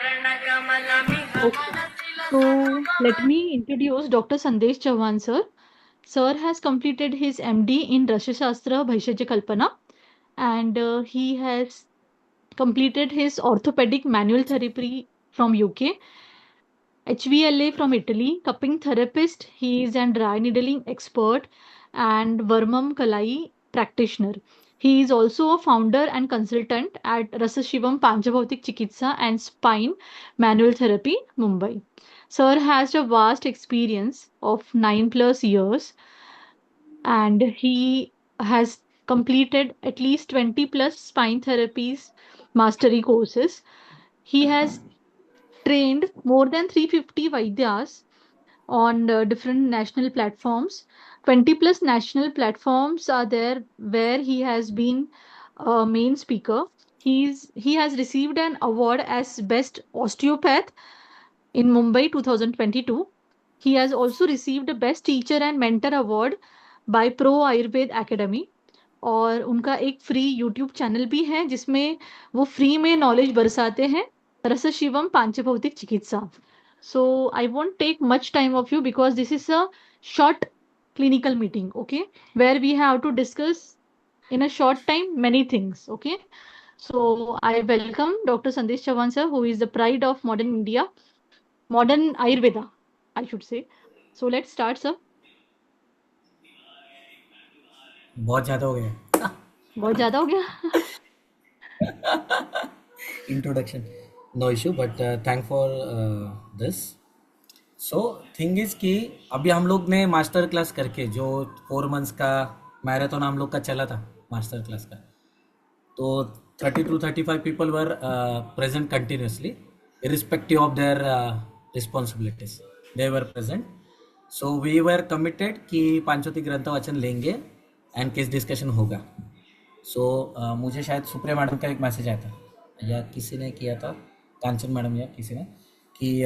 Okay. So let me introduce Dr. Sandesh Chauhan, sir. Sir has completed his MD in Rashashastra Bhaishajya Kalpana, and he has completed his orthopedic manual therapy from UK, HVLA from Italy, cupping therapist. He is an dry needling expert and Varmam Kalai practitioner. He is also a founder and consultant at Rasashivam Panchabhautik Chikitsa and Spine Manual Therapy, Mumbai. Sir has a vast experience of 9 plus years, and he has completed at least 20 plus spine therapies mastery courses. He has trained more than 350 Vaidyas on different national platforms. 20 plus national platforms are there where he has been a main speaker. He has received an award as best osteopath in Mumbai 2022. He has also received a best teacher and mentor award by Pro Ayurved Academy. और उनका एक free YouTube channel भी है जिसमें वो free में knowledge बरसाते हैं, रस शिवम पांचभौतिक चिकित्सा. So I won't take much time of you because this is a short clinical meeting, okay, where we have to discuss in a short time many things, okay. So I welcome Dr. Sandesh Chavan sir, who is the pride of modern India, modern Ayurveda, I should say. So let's start, sir. बहुत ज़्यादा हो गया बहुत ज्यादा हो गया. Introduction. No issue, but thank for this. So thing is कि अभी हम लोग ने मास्टर क्लास करके जो 4 मंथ्स का मैराथन हम लोग का चला था मास्टर क्लास का, तो 30 to 35 people were present continuously irrespective of their responsibilities. They were present. So we were committed कि पांचोती ग्रंथ वाचन लेंगे एंड केस डिस्कशन होगा. सो मुझे शायद सुप्रिया मैडम का एक मैसेज आया था या किसी ने किया था, कांचन मैडम या किसी ने, कि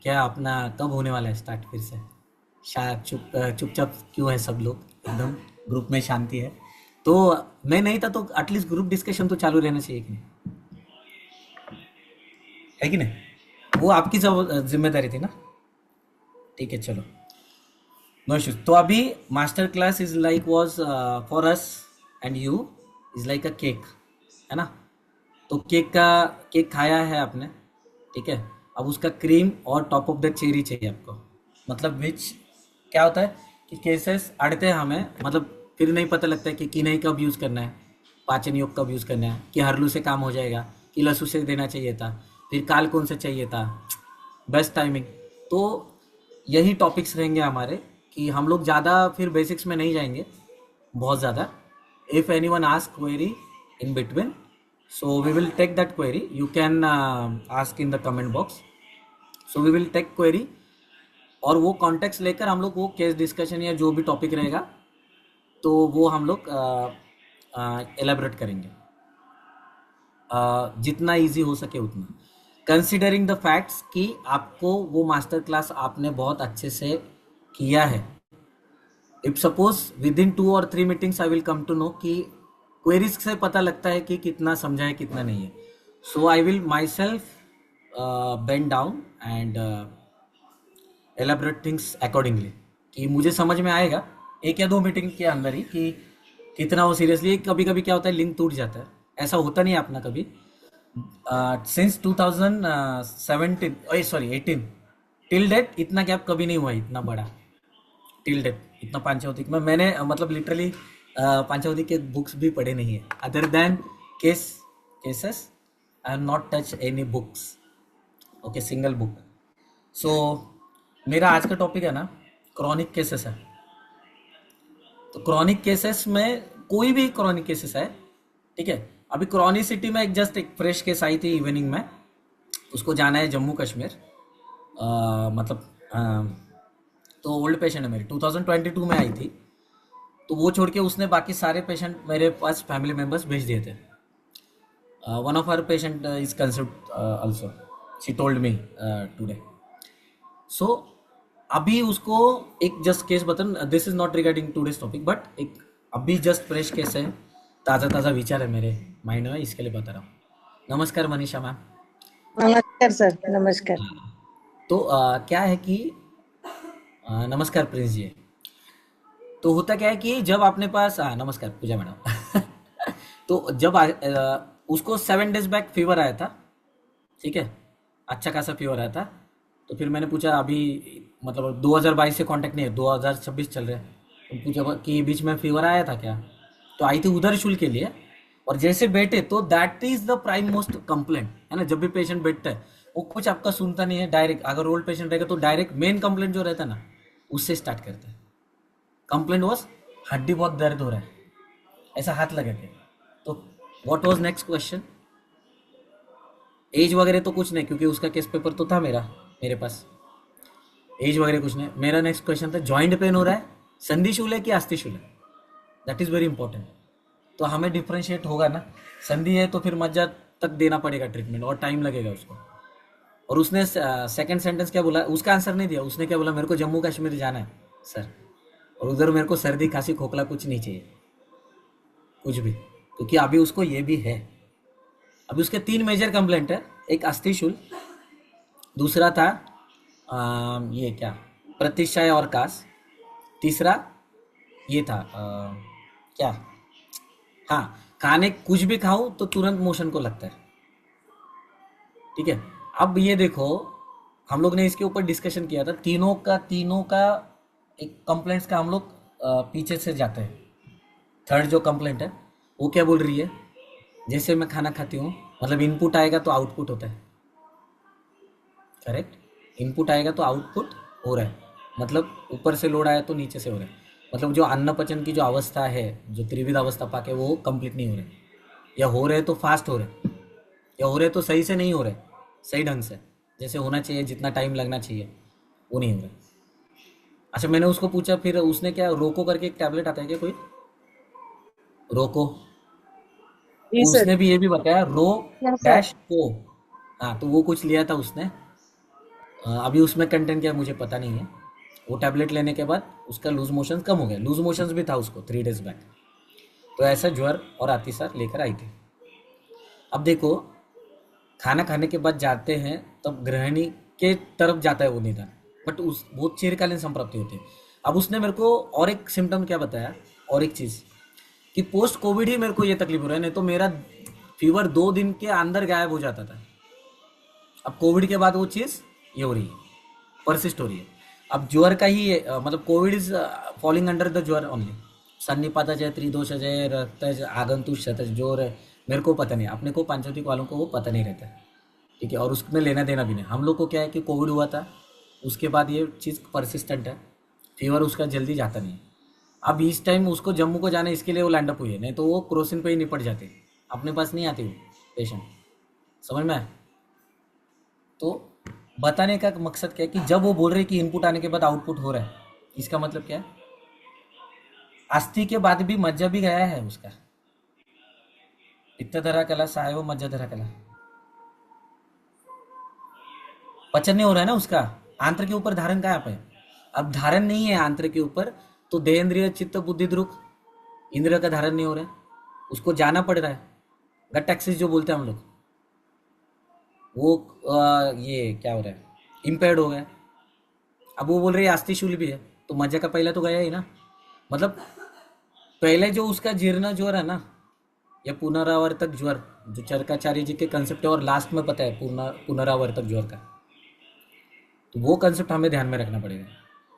क्या अपना कब होने वाला है स्टार्ट फिर से. शायद चुपचाप क्यों है सब लोग, एकदम ग्रुप में शांति है. तो मैं नहीं था तो एटलीस्ट ग्रुप डिस्कशन तो चालू रहना चाहिए कि नहीं, है कि नहीं. वो आपकी जिम्मेदारी थी ना. ठीक है, चलो, नो इश्यूज. तो अभी master class is like was for us and you is like a cake, है ना. तो केक खाया है आपने, ठीक है. अब उसका क्रीम और टॉप ऑफ द चेरी चाहिए आपको. मतलब विच क्या होता है कि केसेस अड़ते हैं हमें, मतलब फिर नहीं पता लगता है कि किनई कब यूज़ करना है, पाचन योग कब यूज़ करना है, कि हरलू से काम हो जाएगा, कि लहसू से देना चाहिए था, फिर काल कौन से चाहिए था, बेस्ट टाइमिंग. तो यही टॉपिक्स रहेंगे हमारे, कि हम लोग ज़्यादा फिर बेसिक्स में नहीं जाएंगे बहुत ज़्यादा. If anyone ask query in between, so we will take that query. You can ask in the comment box. So we will take query और वो कॉन्टेक्स्ट लेकर हम लोग वो केस डिस्कशन या जो भी टॉपिक रहेगा तो वो हम लोग एलेबरेट करेंगे जितना इजी हो सके उतना, कंसिडरिंग द फैक्ट्स कि आपको वो मास्टर क्लास आपने बहुत अच्छे से किया है. If suppose within 2 or 3 meetings I will come to know कि क्वेरीज से पता लगता है कि कितना समझा है कितना नहीं है. So I will myself bend down and elaborate things accordingly, कि मुझे समझ में आएगा 1 या 2 मीटिंग के अंदर ही कि कितना वो सीरियसली. कभी कभी क्या होता है लिंक टूट जाता है, ऐसा होता नहीं है अपना कभी. सिंस 2017 सॉरी 18 टिल डेट इतना गैप कभी नहीं हुआ इतना बड़ा. टिल डेट इतना पांचवती में मैंने मतलब लिटरली पांचवती के बुक्स भी पढ़े नहीं है other than cases. I have not touch any books, okay, single book. So मेरा आज का टॉपिक है ना क्रॉनिक केसेस है. तो क्रॉनिक केसेस में कोई भी क्रॉनिक केसेस है, ठीक है. अभी क्रॉनिसिटी में एक फ्रेश केस आई थी इवनिंग में, उसको जाना है जम्मू कश्मीर. मतलब तो ओल्ड पेशेंट है मेरी, 2022 में आई थी. तो वो छोड़ के उसने बाकी सारे पेशेंट मेरे पास फैमिली मेम्बर्स भेज दिए थे. One of her patient is considered also, she told me today. So अभी उसको एक जस्ट केस बता, this is not regarding today's topic but एक अभी जस्ट फ्रेश केस है, ताज़ा ताज़ा विचार है मेरे माइंड में, इसके लिए बता रहा हूँ. नमस्कार मनीषा मैम. नमस्कार सर, नमस्कार। तो क्या है कि नमस्कार प्रिंस जी। तो होता क्या है कि जब अपने पास नमस्कार पूजा मैडम। तो जब उसको 7 डेज बैक फीवर आया था, ठीक है, अच्छा खासा फीवर आया था। तो फिर मैंने पूछा अभी, मतलब 2022 से कांटेक्ट नहीं है, 2026 चल रहे हैं, तो पूछा कि बीच में फीवर आया था क्या। तो आई थी उधर शुल्क के लिए। और जैसे बैठे तो that is the prime most complaint है ना, जब भी पेशेंट बैठता है वो कुछ आपका सुनता नहीं है, डायरेक्ट अगर ओल्ड पेशेंट रहेगा तो डायरेक्ट मेन कंप्लेंट जो रहता है ना उससे स्टार्ट करता है। कंप्लेंट वॉज हड्डी बहुत दर्द हो रहा है, ऐसा हाथ लगा के। तो what was next question? Age वगैरह तो कुछ नहीं, क्योंकि उसका केस पेपर तो था मेरे पास। एज वगैरह कुछ नहीं। मेरा नेक्स्ट क्वेश्चन था जॉइंट पेन हो रहा है, संधि शूल है कि अस्थि शूल है? That is very important. तो हमें डिफ्रेंशिएट होगा ना, संधि है तो फिर मज्जा तक देना पड़ेगा ट्रीटमेंट और टाइम लगेगा उसको। और उसने सेकंड सेंटेंस क्या बोला, उसका आंसर नहीं दिया, उसने क्या बोला, मेरे को जम्मू कश्मीर जाना है सर, और उधर मेरे को सर्दी खांसी खोखला कुछ नहीं चाहिए, कुछ भी, क्योंकि अभी उसको ये भी है। अभी उसके 3 मेजर कंप्लेंट है। एक अस्थिशूल, दूसरा था ये क्या, प्रतिशय और कास, तीसरा ये था क्या, हाँ, खाने कुछ भी खाऊं तो तुरंत मोशन को लगता है। ठीक है। अब ये देखो, हम लोग ने इसके ऊपर डिस्कशन किया था, तीनों का एक कंप्लेंट्स का हम लोग पीछे से जाते हैं। थर्ड जो कंप्लेंट है वो क्या बोल रही है, जैसे मैं खाना खाती हूँ, मतलब इनपुट आएगा तो आउटपुट होता है, करेक्ट। इनपुट आएगा तो आउटपुट हो रहा है, मतलब ऊपर से लोड आया तो नीचे से हो रहा है। मतलब जो अन्न पचन की जो अवस्था है, जो त्रिविध अवस्था पाके, वो कंप्लीट नहीं हो रहे, या हो रहे तो फास्ट हो रहे, या हो रहे तो सही से नहीं हो रहे, सही ढंग से जैसे होना चाहिए, जितना टाइम लगना चाहिए वो नहीं हो रहा। अच्छा, मैंने उसको पूछा, फिर उसने क्या, रोको करके एक टैबलेट आता है क्या कोई, रोको, जी सर। उसने भी ये भी बताया, रो हाँ सर। डैश को। हाँ, तो वो कुछ लिया था उसने। अभी उसमें कंटेंट क्या है मुझे पता नहीं है। वो टैबलेट लेने के बाद उसका लूज मोशन कम हो गया, लूज मोशंस भी था उसको 3 डेज बैक। तो ऐसा ज्वर और अतिसार लेकर आई थी। अब देखो, खाना खाने के बाद जाते हैं तब गृहिणी के तरफ जाता है वो निदान, बट उस वो चिरकालीन संप्राप्ति होती है। अब उसने मेरे को और एक सिम्टम क्या बताया, और एक चीज़, कि पोस्ट कोविड ही मेरे को ये तकलीफ हो रहा है, नहीं तो मेरा फीवर 2 दिन के अंदर गायब हो जाता था। अब कोविड के बाद वो चीज़ ये हो रही है, परसिस्ट हो रही है। अब ज्वर का ही मतलब Covid is falling under the ज्वर ओनली। सन्निपातज है, त्रिदोषज है, रक्तज, आगंतुक शतज, जोर है, मेरे को पता नहीं, अपने को पांचोतिक वालों को वो पता नहीं रहता है। ठीक है, और उसमें लेना देना भी नहीं। हम लोग को क्या है कि कोविड हुआ था, उसके बाद ये चीज़ परसिस्टेंट है, फीवर उसका जल्दी जाता नहीं है। अब इस टाइम उसको जम्मू को जाना है, इसके लिए वो लैंड अप हुई है, नहीं तो वो क्रोसिन पे ही निपट जाती, अपने पास नहीं आती वो पेशेंट। समझ में आया? तो बताने का मकसद क्या है कि जब वो बोल रहे कि इनपुट आने के बाद आउटपुट हो रहा है, इसका मतलब क्या है, अस्थि के बाद भी मज्जा भी गया है उसका। पित्त धरा कला साय वो मज्जा धरा कला, पचन नहीं हो रहा है ना उसका। आंत्र के ऊपर धारण कहाँ पे, अब धारण नहीं है आंत्र के ऊपर, तो देहेंद्रिय चित्त बुद्धि द्रुक इंद्रिय का धारण नहीं हो रहा है, उसको जाना पड़ रहा है। गट एक्सिस जो बोलते हैं हम लोग, वो ये क्या हो रहा है, इम्पेयर्ड हो गया। अब वो बोल रही है अस्थि शूल भी है, तो मज्जा का पहला तो गया ही ना। मतलब पहले जो उसका जीर्ण ज्वर है ना, या पुनरावर्तक ज्वर, जो चरकाचार्य जी के कंसेप्ट है, और लास्ट में पता है पुनरावर्तक ज्वर का, तो वो कंसेप्ट हमें ध्यान में रखना पड़ेगा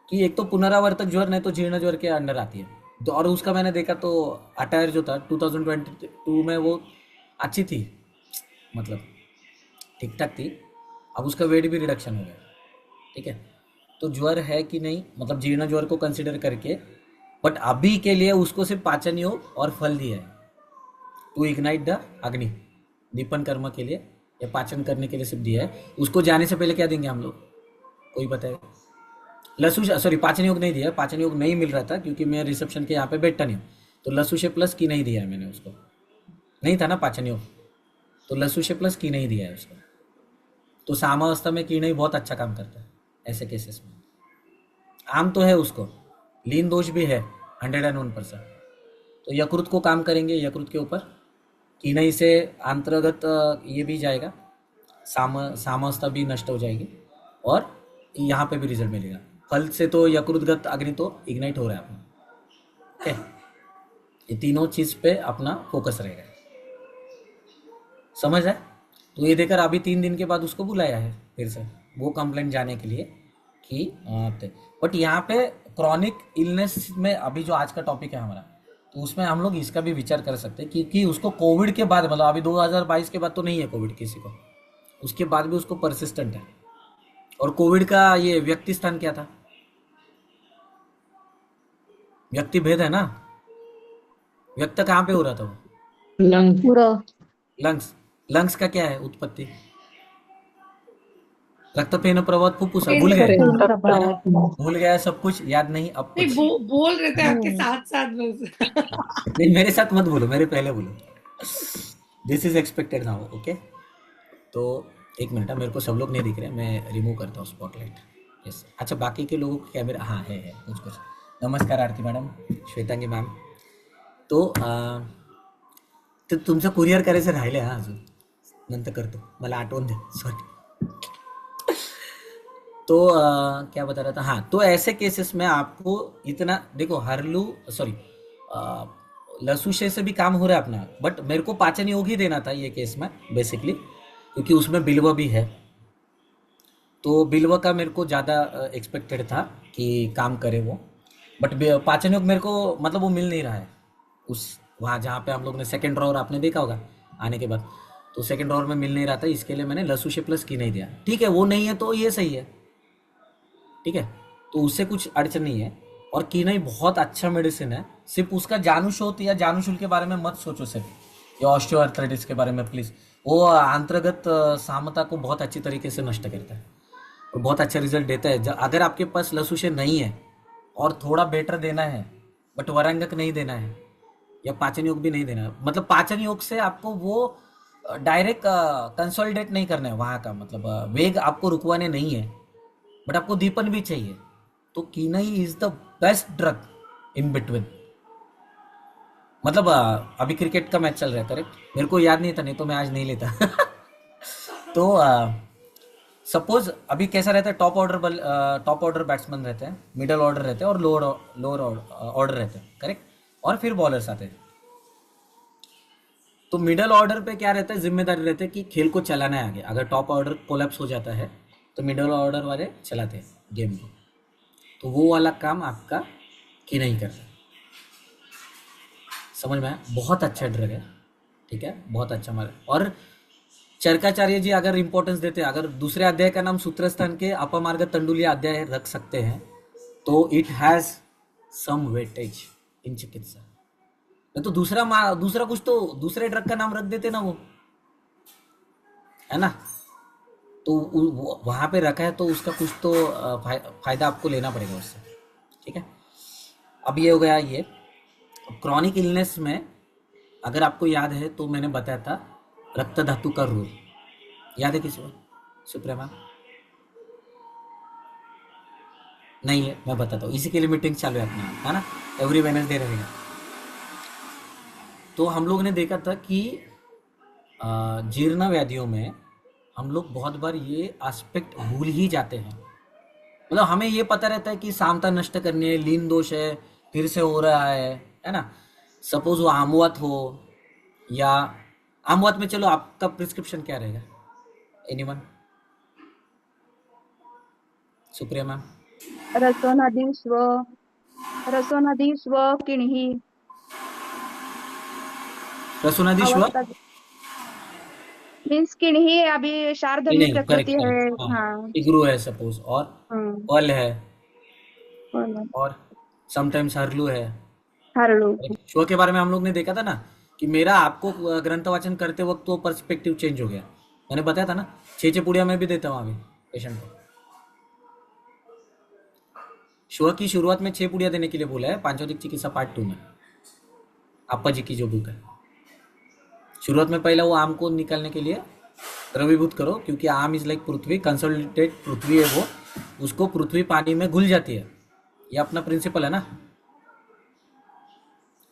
कि एक तो पुनरावर्तक ज्वर, नहीं तो जीर्ण ज्वर के अंडर आती है। तो और उसका मैंने देखा तो अटायर जो था 2022 में वो अच्छी थी, मतलब ठीक ठाक थी। अब उसका वेट भी रिडक्शन हो गया। ठीक है, तो ज्वर है कि नहीं, मतलब जीर्ण ज्वर को कंसिडर करके, बट अभी के लिए उसको सिर्फ पाचन योग और फल दिया है, टू इग्नाइट द अग्नि, दीपन कर्म के लिए या पाचन करने के लिए सिर्फ दिया है। उसको जाने से पहले क्या देंगे हम लोग, कोई बताए? लसु, सॉरी, पाचन योग नहीं दिया, पाचन योग नहीं मिल रहा था क्योंकि मैं रिसेप्शन के यहाँ पे बैठता नहीं हूँ, तो लसु से प्लस की नहीं दिया है मैंने उसको, नहीं था ना पाचन योग, तो लसु से प्लस की नहीं दिया है उसको। तो सामावस्था में की नहीं बहुत अच्छा काम करता है ऐसे केसेस में। आम तो है उसको, लीन दोष भी है 101%। तो यकृत को काम करेंगे, यकृत के ऊपर कीनई से अंतर्गत ये भी जाएगा, सामावस्था भी नष्ट हो जाएगी और यहाँ पे भी रिजल्ट मिलेगा। फल से तो यकृतगत अग्नि तो इग्नाइट हो रहा है अपना। ओके, ये तीनों चीज पे अपना फोकस रहेगा, समझ है। तो ये देखकर अभी 3 दिन के बाद उसको बुलाया है फिर से वो कंप्लेंट जाने के लिए कि बट यहाँ पे क्रॉनिक इलनेस में अभी जो आज का टॉपिक है हमारा, तो उसमें हम लोग इसका भी विचार कर सकते हैं क्योंकि उसको कोविड के बाद, मतलब अभी 2022 के बाद तो नहीं है कोविड किसी को, उसके बाद भी उसको परसिस्टेंट है। और कोविड का ये व्यक्ति स्थान क्या था, व्यक्ति भेद है ना, व्यक्त कहाँ पे हो रहा था वो, लंग पूरा लंग्स। लंग्स का क्या है उत्पत्ति, रक्त पेन प्रवाह फुफ्फुस, भूल गए, खून का है ना? प्रवाह। भूल गया, सब कुछ याद नहीं, अब नहीं कुछ बोल रहे थे आपके साथ साथ बस। नहीं, मेरे साथ मत बोलो, मेरे पहले बोलो, this is expected now. Okay, तो एक मिनट, मेरे को सब लोग नहीं दिख रहे, मैं रिमूव करता हूँ स्पॉटलाइट। यस, अच्छा, बाकी के लोगों का कैमरा, हाँ है कुछ कुछ। नमस्कार आरती मॅडम, श्वेतांगी मॅम. तो तुमचं कुरिअर करायचं राहिले, हा अजून नंतर करतो, मला आठवण द्या, सॉरी. तो क्या बता रहा था, हाँ, तो ऐसे केसेस में आपको इतना देखो, हरलू सॉरी लसूशे से भी काम हो रहा है अपना, बट मेरे को पाचन योग ही देना था ये केस में बेसिकली, क्योंकि उसमें बिल्व भी है, तो बिल्व का मेरे को ज़्यादा एक्सपेक्टेड था कि काम करे वो, बट पाचन योग मेरे को मतलब वो मिल नहीं रहा है उस वहाँ जहाँ पे हम लोग ने सेकेंड ड्रॉवर आपने देखा होगा आने के बाद, तो सेकेंड ड्रॉवर में मिल नहीं रहा था, इसके लिए मैंने लसूशे प्लस की नहीं दिया. ठीक है, वो नहीं है तो ये सही है, ठीक है, तो उससे कुछ अड़चन नहीं है. और कीनई बहुत अच्छा मेडिसिन है, सिर्फ उसका जानुशोथ या जानुशूल के बारे में मत सोचो सिर्फ, या ऑस्टियोआर्थराइटिस के बारे में प्लीज, वो अंतर्गत सामता को बहुत अच्छी तरीके से नष्ट करता है और बहुत अच्छा रिजल्ट देता है. अगर आपके पास लसूशे नहीं है और थोड़ा बेटर देना है बट वरांगक नहीं देना है या पाचन योग भी नहीं देना है, मतलब पाचन योग से आपको वो डायरेक्ट कंसोलिडेट नहीं करना है वहाँ का, मतलब वेग आपको रुकवाने नहीं है, बट आपको दीपन भी चाहिए, तो कीनई is the best drug in between. मतलब अभी क्रिकेट का मैच चल रहा है, करेक्ट, मेरे को याद नहीं था, नहीं तो मैं आज नहीं लेता. तो सपोज अभी कैसा रहता है, टॉप ऑर्डर बैट्समैन रहते हैं, मिडल ऑर्डर रहते हैं और लोअर ऑर्डर रहते हैं, करेक्ट, और फिर बॉलर्स आते हैं. तो मिडल ऑर्डर पे क्या रहता है, जिम्मेदारी रहती है कि खेल को चलाना है आगे. अगर टॉप ऑर्डर कोलैप्स हो जाता है तो मिडल ऑर्डर वाले चलाते हैं गेम को, तो वो वाला काम आपका की नहीं करता. समझ में आया, बहुत अच्छा ड्रग है, ठीक है, बहुत अच्छा मार. और चरकाचार्य जी अगर इंपॉर्टेंस देते हैं, अगर दूसरे अध्याय का नाम सूत्रस्थान के अपमार्ग तंडुलिया अध्याय रख सकते हैं, तो it has some weightage in चिकित्सा. नहीं तो दूसरा कुछ तो दूसरे ड्रग का नाम रख देते ना वो, है ना, तो वहां पे रखा है तो उसका कुछ तो फायदा आपको लेना पड़ेगा उससे, ठीक है. अब ये हो गया, ये क्रॉनिक इलनेस में अगर आपको याद है तो मैंने बताया था रक्त धातु का रूल, याद है किसी को, सुप्रेमा नहीं है, मैं बताता हूँ, इसी के लिए मीटिंग चालू है अपना, है ना, एवरी वेडनेसडे रहेगा. तो हम लोग ने देखा था कि जीर्ण व्याधियों में हम लोग बहुत बार ये एस्पेक्ट भूल ही जाते हैं. मतलब हमें ये पता रहता है कि सामता नष्ट करनी है, लीन दोष है, फिर से हो रहा है ना. सपोज वो आमवात हो, या आमवात में चलो आपका प्रिस्क्रिप्शन क्या रहेगा, एनीवन, सुप्रिया मैम. रसोनदी स्व किणही रसोनादी श्व अवस्था मीन्स किणही अभी शार्दली नहीं, प्रकृति करेक्ट है. करेक्ट, हाँ, हाँ. इग्रू है सपोज, और पल है, बोलो. और समटाइम्स हरलू है. हरळू. शो के बारे में हम लोग ने देखा था ना कि मेरा आपको ग्रंथ वाचन करते वक्त तो पर्सपेक्टिव चेंज हो गया, मैंने बताया था ना, छेचे पुड़िया में भी देता हूँ अभी पेशेंट को. शो की शुरुआत में 6 पुड़िया देने के लिए बोला है, पांचोदिक चिकित्सा पार्ट 2 में, अप्पा जी की जो बुक है. शुरुआत में पहला वो आम को निकालने के लिए द्रवीभूत करो, क्योंकि आम इज लाइक पृथ्वी, कंसोलिडेटेड पृथ्वी है वो, उसको पृथ्वी पानी में घुल जाती है, ये अपना प्रिंसिपल है ना,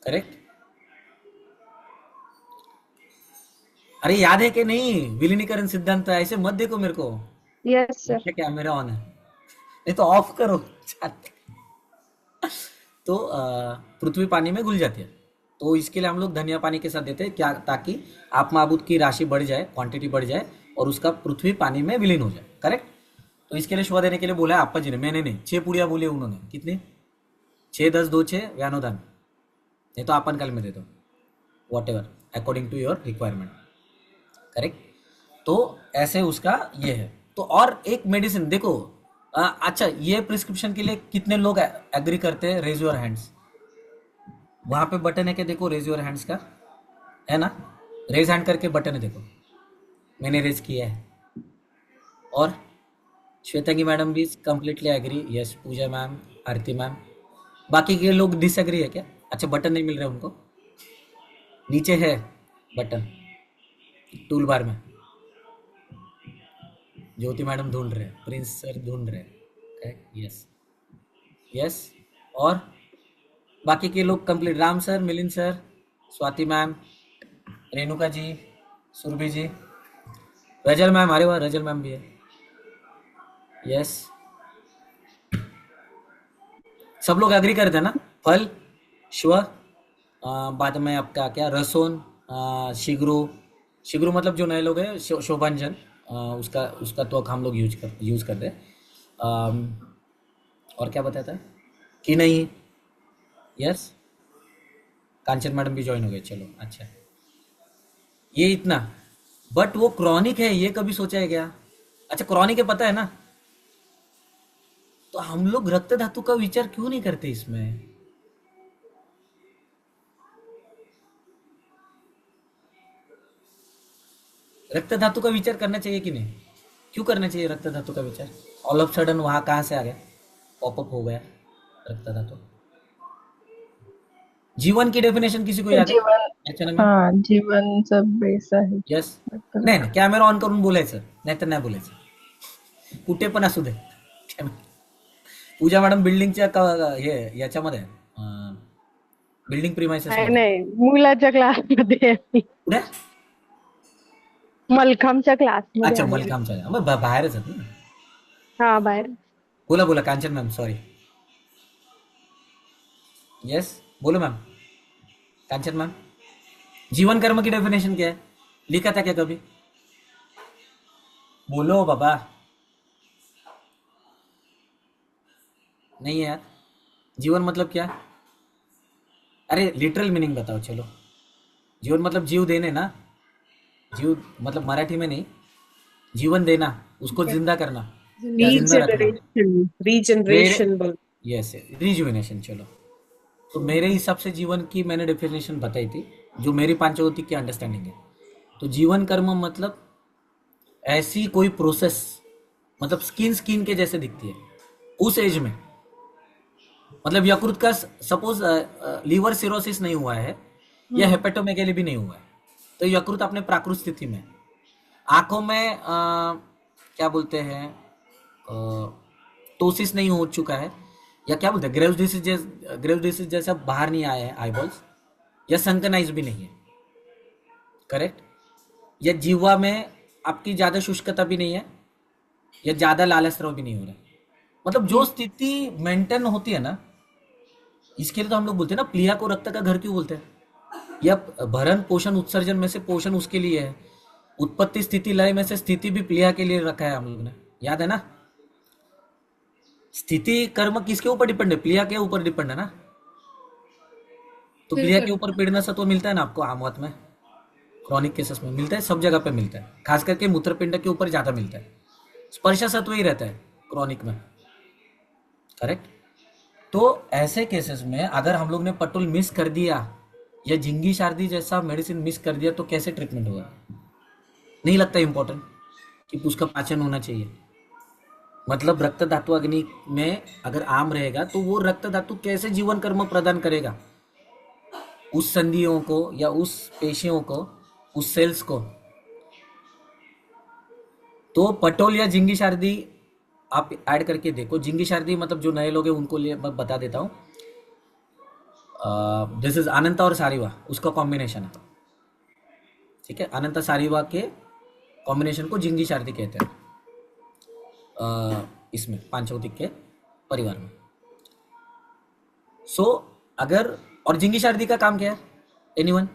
करेक्ट. अरे याद है कि नहीं, विलीनीकरण सिद्धांत, ऐसे मत देखो मेरे को। Yes sir. क्या कैमरा ऑन है? नहीं तो ऑफ करो। तो पृथ्वी पानी में घुल जाती है, तो इसके लिए हम लोग धनिया पानी के साथ देते हैं क्या, ताकि आप माबूद की राशि बढ़ जाए, क्वांटिटी बढ़ जाए और उसका पृथ्वी पानी में विलीन हो जाए। करेक्ट। तो इसके लिए शुआ देने के लिए बोला है आपा जी ने, मैंने नहीं। 6 पुड़िया बोली उन्होंने, कितनी? 6 10 2 6 व्यानोदान, नहीं तो आपन काल में दे दो, whatever according to your requirement. Correct. तो ऐसे उसका ये है। तो और एक मेडिसिन देखो, अच्छा ये प्रिस्क्रिप्शन के लिए कितने लोग एग्री करते हैं? Raise your hands. वहां पे बटन है क्या? देखो रेज योर हैंड्स का है ना, रेज हैंड करके बटन है, देखो मैंने रेज किया है। और श्वेतांगी मैडम भी कंप्लीटली एग्री, यस। पूजा मैम, आरती मैम, बाकी के लोग डिसएग्री है क्या? अच्छा बटन नहीं मिल रहे उनको, नीचे है बटन टूल बार में। ज्योति मैडम ढूंढ रहे हैं, प्रिंस सर ढूंढ रहे हैं, यस यस। और बाकी के लोग complete, Ram sir, Milind sir, Swati ma'am, Renuka ji, Surabhi ji, Rajal ma'am, अरे वाह रजल मैम भी है, यस। सब लोग एग्री करते हैं ना? फल, श्व, बाद में आपका क्या, रसोन, शिग्रो। शिग्रो मतलब जो नए लोग हैं, शोभांजन, उसका उसका तो हम लोग यूज करते हैं। और क्या बताता है कि नहीं? यस, कांचन मैडम भी ज्वाइन हो गए, चलो अच्छा। ये इतना, बट वो क्रॉनिक है, ये कभी सोचा है क्या? अच्छा क्रॉनिक है, पता है ना? तो हम लोग रक्त धातु का विचार क्यों नहीं करते इसमें? रक्त धातु का विचार करना चाहिए कि नहीं? क्यों करना चाहिए रक्त धातु का विचार? ऑल ऑफ सडन वहां कहां से आ गया, पॉपअप हो गया रक्त धातु? जीवन की डेफिनेशन किसी को याद है? जीवन, हा जीवनचं बेस आहे. यस, नाही नाही कॅमेरा ऑन करून बोलायचं, नाहीतर नाही बोलायचं, कुठे पण असू दे. पूजा मॅडम बिल्डिंगच्या हे याच्यामध्ये बिल्डिंग प्रिमाइसेस नाही मुलाच्या क्लासमध्ये आहे. कुठे? मलखामच्या क्लासमध्ये. अच्छा मलखामच्या, मग बाहेरच आहेत ना? हा बाहेर. बोला बोला कांचन मैम, सॉरी। यस बोलो मैम, कांचन मैम, जीवन कर्म की डेफिनेशन क्या है? लिखा था क्या कभी? बोलो बाबा, नहीं है यार। जीवन मतलब क्या? अरे लिटरल मीनिंग बताओ चलो। जीवन मतलब जीव देने ना, जीव मतलब मराठी में नहीं, जीवन देना, उसको जिंदा करना, रीजनरेशन बोल। Yes, rejuvenation. चलो, तो मेरे हिसाब से जीवन की मैंने डेफिनेशन बताई थी, जो मेरी पांचवौतिक की अंडरस्टैंडिंग है। तो जीवन कर्म मतलब ऐसी कोई प्रोसेस, मतलब स्किन के जैसे दिखती है उस एज में। मतलब यकृत का सपोज लीवर सिरोसिस नहीं हुआ है या हेपेटोमेगेली भी नहीं हुआ है, तो यकृत अपने प्राकृत स्थिति में, आंखों में क्या बोलते हैं, टोसिस नहीं हो चुका है, या क्या बोलते हैं ग्रेव्स डिसीज जैसा बाहर नहीं आया है आईबॉल्स, या संकनाइज भी नहीं है। करेक्ट। या जीवा में आपकी ज्यादा शुष्कता भी नहीं है, या ज्यादा लाल स्राव भी नहीं हो रहा है। मतलब जो स्थिति मेंटेन होती है ना, इसके लिए तो हम लोग बोलते हैं ना, प्लिया को रक्त का घर क्यों बोलते हैं? या भरण पोषण उत्सर्जन में से पोषण उसके लिए है, उत्पत्ति स्थिति लय में से स्थिति भी प्लिया के लिए रखा है हम लोग ने, याद है ना? स्थिति कर्म किसके ऊपर डिपेंड है? प्लिया के ऊपर डिपेंड है ना। तो प्लिया के ऊपर पीड़ना सत्व मिलता है ना आपको आमवत में, क्रॉनिक केसेस में मिलता है, सब जगह पे मिलता है, खास करके मूत्रपिंड के ऊपर ज्यादा मिलता है। स्पर्श सत्व ही रहता है क्रॉनिक में। करेक्ट। तो ऐसे केसेस में अगर हम लोग ने पटोल मिस कर दिया या झिंगी शारदी जैसा मेडिसिन मिस कर दिया, तो कैसे ट्रीटमेंट होगा? नहीं लगता इंपॉर्टेंट कि उसका पाचन होना चाहिए? मतलब रक्त धातु अग्नि में अगर आम रहेगा तो वो रक्त धातु कैसे जीवन कर्म प्रदान करेगा उस संधियों को या उस पेशियों को, उस सेल्स को? तो पटोल या झिंगी शारदी आप ऐड करके देखो। झिंगी शारदी मतलब जो नए लोग हैं उनको लिए मैं बता देता हूँ, दिस इज अनंता और सारीवा, उसका कॉम्बिनेशन है। ठीक है, अनंत सारीवा के कॉम्बिनेशन को जिंगी शारदी कहते हैं इसमें पांचवतिक के परिवार में। सो अगर और जिंगी शारदी का काम क्या है, एनीवन?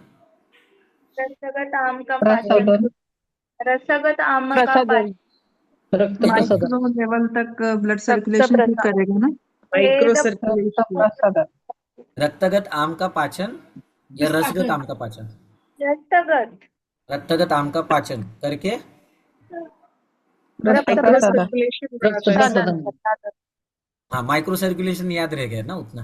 रसगत आम का पाचन, रसगत आम का प्रसाधन, रक्त प्रसाधन, माइक्रो लेवल तक ब्लड रक्त सर्कुलेशन ठीक प्रसाधन, करेगा ना। माइक्रो वेद रक्त सर्कुलेशन, प्रसाधन, रक्तगत आम का पाचन या रसगत आम का पाचन? रसगत रक्तगत आम का पाचन करके रक्त रक्त प्रसाधन, रक्त प्रसाधन, हाँ, माइक्रो सर्कुलेशन याद रह गया ना उतना,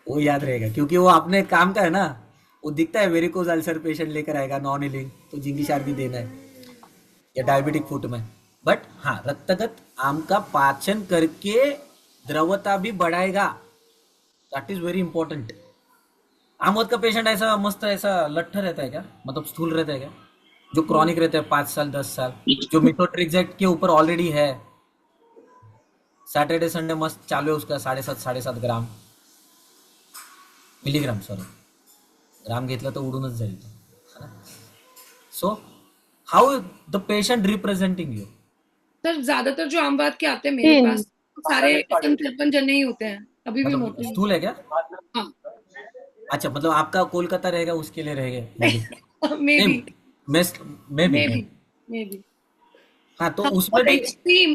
वो याद रहेगा क्योंकि वो अपने काम का है ना। वो दिखता है वेरिकोज अल्सर पेशेंट लेकर आएगा नॉन हीलिंग तो जिंगी शारदी देना है या डायबिटिक फुट में। बट हाँ, रक्तगत आम का पाचन करके द्रवता भी बढ़ाएगा, दैट इज वेरी इंपॉर्टेंट। आमवत का पेशेंट ऐसा मस्त ऐसा लट्ठ रहता है क्या, मतलब स्थूल रहता है क्या, जो क्रॉनिक रहता है 5 साल 10 साल, जो मिथोट्रिक्सेट के ऊपर ऑलरेडी है, सैटरडे संडे मस्त चालू है उसका 7.5 ग्राम मिलीग्राम, सॉरी ग्राम घेतलं तर उडूनच जाईल तो। So how the patient representing you? Sir ज्यादातर जो आमवाद के आते हैं मेरे तीन। पास सारे 53 जन नहीं होते हैं, अभी भी मतलब मोटे हैं। स्थूल है क्या? हाँ अच्छा, मतलब आपका कोलकाता रहेगा उसके लिए रहेगा maybe may maybe. Be हाँ, तो उसमें भी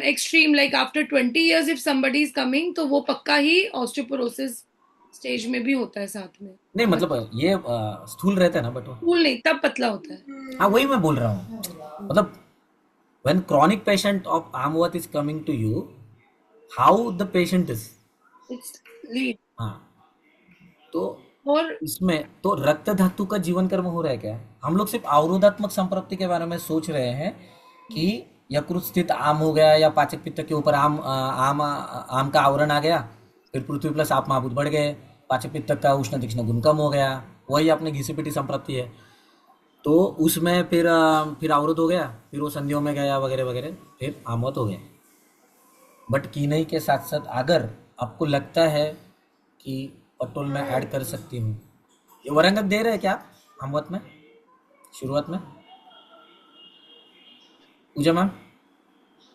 एक्सट्रीम लाइक आफ्टर 20 years इफ somebody is coming तो वो पक्का ही ऑस्टियोपोरोसिस स्टेज में भी होता है साथ में। नहीं, मतलब ये स्थूल रहता है ना, बट वो फूल नहीं, तब पतला होता है। हाँ वही मैं बोल रहा हूँ, मतलब when chronic patient of Amvat is coming to you, how the patient is? It's lean। हाँ, तो और इसमें तो रक्त धातु का जीवन कर्म हो रहा है क्या? हम लोग सिर्फ अवरोधात्मक संप्रप्ति के बारे में सोच रहे हैं कि यकृत स्थित आम हो गया या पाचक पित्त के ऊपर आम का आवरण आ गया, फिर पृथ्वी प्लस आप महाभूत बढ़ गए, पाचक पित्त का उष्ण तीक्ष्ण गुण कम हो गया, वही अपने घिसी-पिटी संप्रप्ति है। तो उसमें फिर अवरोध हो गया, फिर वो संधियों में गया वगैरह वगैरह, फिर आमवत हो गया। बट कीनई के साथ साथ अगर आपको लगता है कि पटोल में ऐड कर सकती हूँ, ये वरंगत दे रहे हैं क्या आप आमवत में शुरुआत में? पूजा मैम,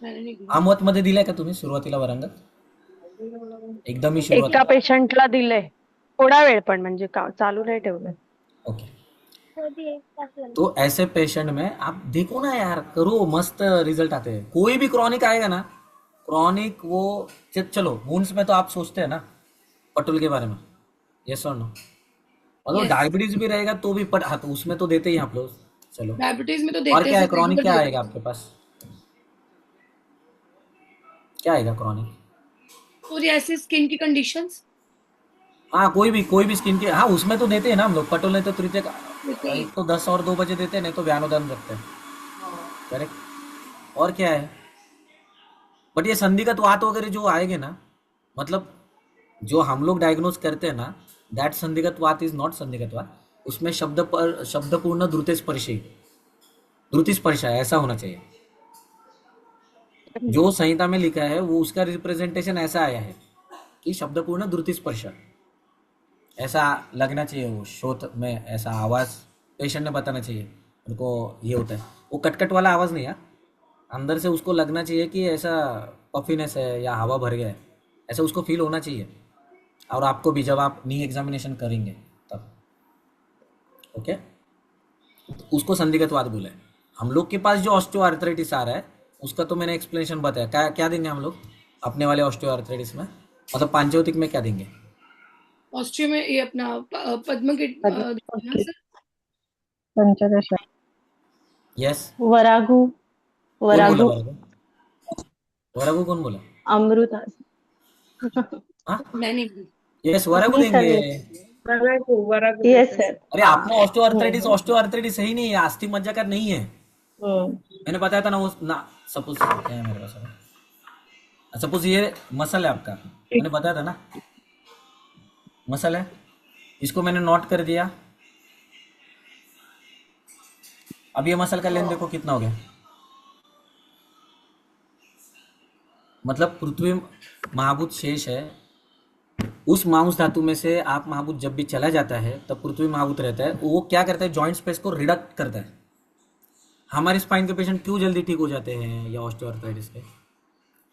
मैंने नहीं दिया। आमवत मध्ये दिलाय का तुम्ही सुरुवातीला वरंगत? एकदम ही एका सुरुवात? पेशंटला दिलंय थोडा वेळ, पण म्हणजे चालू नाही ठेवलं। ओके, तो ऐसे पेशेंट में आप देखो ना यार, करो, मस्त रिजल्ट आते हैं। कोई भी क्रॉनिक आएगा ना, क्रॉनिक वो चलो वुंड्स में तो आप सोचते हैं ना पटुल के बारे में, यस और नो? मतलब Yes। डायबिटीज भी रहेगा तो भी हाँ, तो उसमें तो देते ही आप लोग, चलो। डायबिटीज में तो और देते क्या है हैं क्रॉनिक, क्या regular आएगा आपके पास, क्या आएगा क्रॉनिक? और ऐसे स्किन की कंडीशंस हाँ, कोई भी स्किन के, हाँ उसमें तो देते हैं ना हम लोग। पटोल नहीं तो तृतीय देते हैं। एक तो 10 और 2 बजे देते हैं, नहीं तो व्यानोदान रखते हैं, करेक्ट। और क्या है, बट ये संधिगत वात वगैरह जो आएंगे ना, मतलब जो हम लोग डायग्नोज करते हैं ना, दैट संधिगत वात इज नॉट संधिगत वात, उसमें शब्दपूर्ण द्रुति स्पर्श है, ऐसा होना चाहिए। जो संहिता में लिखा है वो उसका रिप्रेजेंटेशन ऐसा आया है कि शब्दपूर्ण द्रुति स्पर्श ऐसा लगना चाहिए, वो शोथ में ऐसा आवाज पेशेंट ने बताना चाहिए उनको, ये होता है वो कटकट वाला आवाज नहीं है, अंदर से उसको लगना चाहिए कि ऐसा पफिनेस है या हवा भर गया है, ऐसा उसको फील होना चाहिए। और आपको भी जब आप नी एग्जामिनेशन करेंगे तब, ओके, उसको संधिगतवाद बोला है। हम लोग के पास जो ऑस्टियोआर्थराइटिस आ रहा है उसका तो मैंने एक्सप्लेनेशन बताया, क्या क्या देंगे हम लोग अपने वाले ऑस्टियोआर्थराइटिस में, मतलब पांचवतिक में क्या देंगे? ऑस्ट्रिया में ये अपना पद्म किट पंचदश यस, वरागु कौन बोला वरागु वरागु? वरागु कौन बोला? अमृता हाँ, मैंने यस वरागु नहीं सर, देंगे। Yes sir. अरे आपने ऑस्टियोआर्थराइटिस सही नहीं है, अस्थि मज्जा का नहीं है, मैंने बताया था ना वो ना। सपोज क्या है मेरे पास, सपोज ये मसल है आपका, मैंने बताया था ना मसल है, इसको मैंने नोट कर दिया। अब ये मसल का लेंथ देखो कितना हो गया, मतलब पृथ्वी महाभूत शेष है उस मांस धातु में से आप महाभूत जब भी चला जाता है तब पृथ्वी महाभूत रहता है, वो क्या करता है, जॉइंट स्पेस को रिडक्ट करता है। हमारे स्पाइन के पेशेंट क्यों जल्दी ठीक हो जाते हैं या ऑस्टियोआर्थराइटिस के,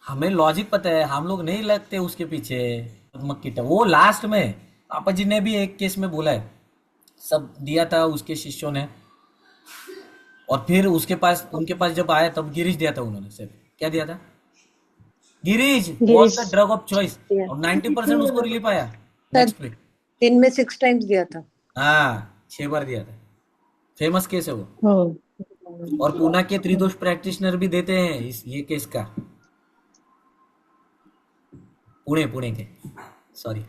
हमें लॉजिक पता है, हम लोग नहीं लगते उसके पीछे मक्की टप। वो लास्ट में पापा जी ने भी एक केस में बोला है, सब दिया था उसके शिष्यों ने, और फिर उसके पास उनके पास जब आया तब गिरीश दिया था उन्होंने। सिर्फ क्या दिया था, Girish was the drug of choice, और 90% उसको रिलीफ आया नेक्स्ट वीक। दिन में 6 टाइम्स दिया था। हाँ 6 बार दिया था, फेमस केस है वो। हो और पूना के त्रिदोष प्रैक्टिशनर भी देते हैं इस ये केस का, पुणे के, सॉरी।